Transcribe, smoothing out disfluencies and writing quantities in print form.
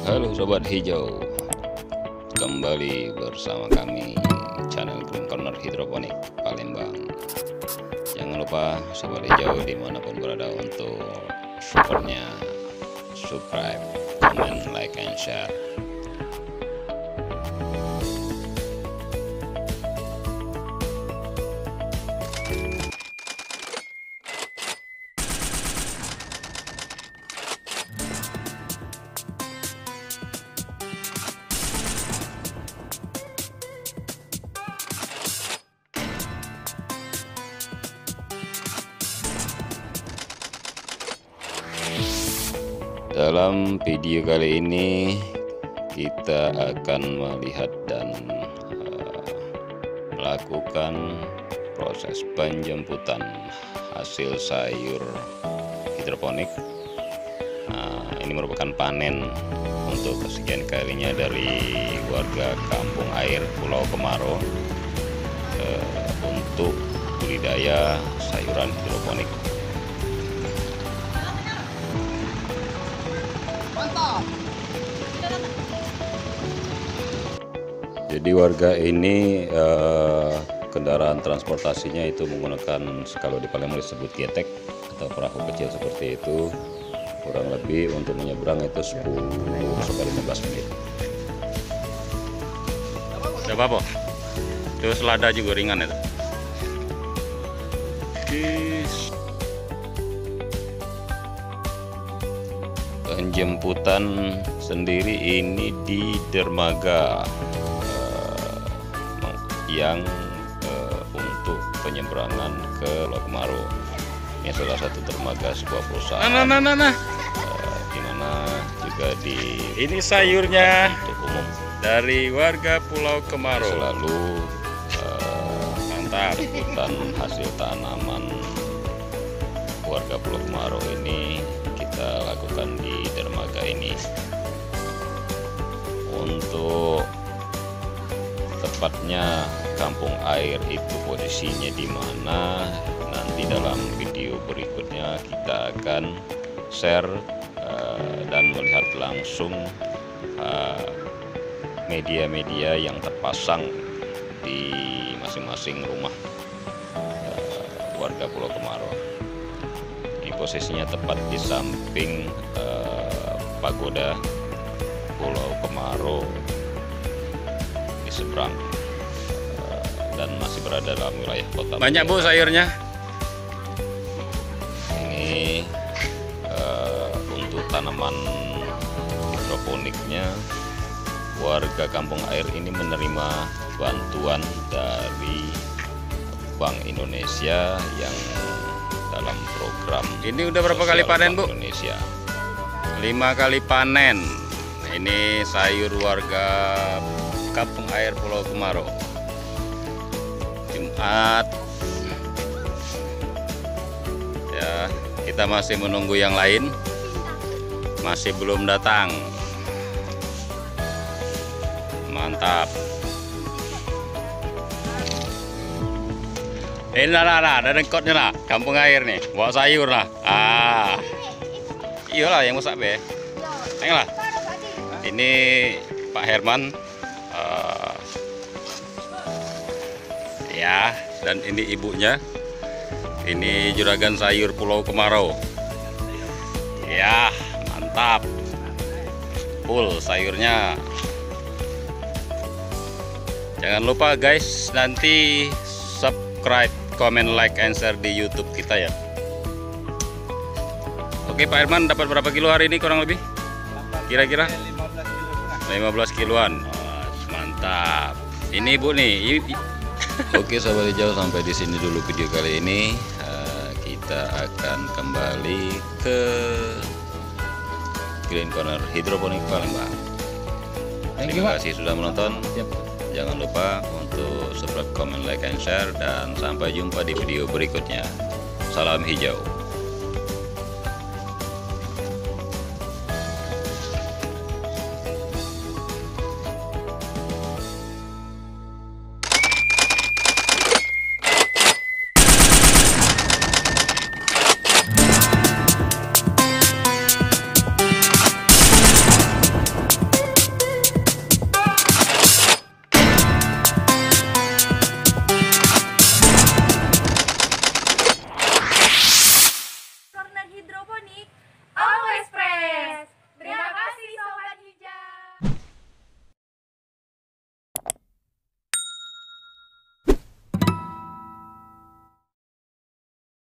Halo Sobat Hijau, kembali bersama kami channel Green Corner Hidroponik Palembang. Jangan lupa Sobat Hijau dimanapun berada untuk supportnya, subscribe, comment, like, and share. Dalam video kali ini kita akan melihat dan melakukan proses penjemputan hasil sayur hidroponik. Ini merupakan panen untuk kesekian kalinya dari warga Kampung Air Pulau Kemarau untuk budidaya sayuran hidroponik. Jadi warga ini kendaraan transportasinya itu menggunakan, kalau di Palembang disebut getek atau perahu kecil seperti itu, kurang lebih untuk menyeberang itu 10-15 menit. Tidak apa-apa, terus lada juga ringan itu. Penjemputan sendiri ini di dermaga yang untuk penyeberangan ke Pulau Kemarau. Ini salah satu dermaga sebuah perusahaan. Di mana juga ini sayurnya untuk umum dari warga Pulau Kemarau. Selalu Mantap. hutan hasil tanaman warga Pulau Kemarau ini kita lakukan di dermaga ini. Untuk tepatnya Kampung Air itu posisinya di mana, nanti dalam video berikutnya kita akan share dan melihat langsung media-media yang terpasang di masing-masing rumah warga Pulau Kemarau. Ini posisinya tepat di samping pagoda Pulau Kemarau di seberang, dan masih berada dalam wilayah kota. Banyak Bu sayurnya. Ini untuk tanaman hidroponiknya, warga Kampung Air ini menerima bantuan dari Bank Indonesia yang dalam program. Ini udah berapa kali panen Bu? Indonesia 5 kali panen. Ini sayur warga Kampung Air Pulau Kemarau. Jumat ya, kita masih menunggu yang lain, masih belum datang. Mantap. Ini lah, ada dengkotnya lah, Kampung Air nih, bawa sayur lah. Iyalah yang masak be. Tengoklah. Ini Pak Herman. Ya, dan ini ibunya. Ini juragan sayur Pulau Kemarau. Ya, mantap. Full sayurnya. Jangan lupa guys, nanti subscribe, comment, like, and share di YouTube kita ya. Oke Pak Herman, dapat berapa kilo hari ini kurang lebih? Kira-kira 15 kiloan. Oh, mantap. Ini Bu nih. Oke Sobat Hijau, sampai di sini dulu video kali ini. Kita akan kembali ke Green Corner Hidroponik Palembang. Terima kasih sudah menonton. Jangan lupa untuk subscribe, comment, like, and share, dan sampai jumpa di video berikutnya. Salam hijau. hidroponik, always fresh.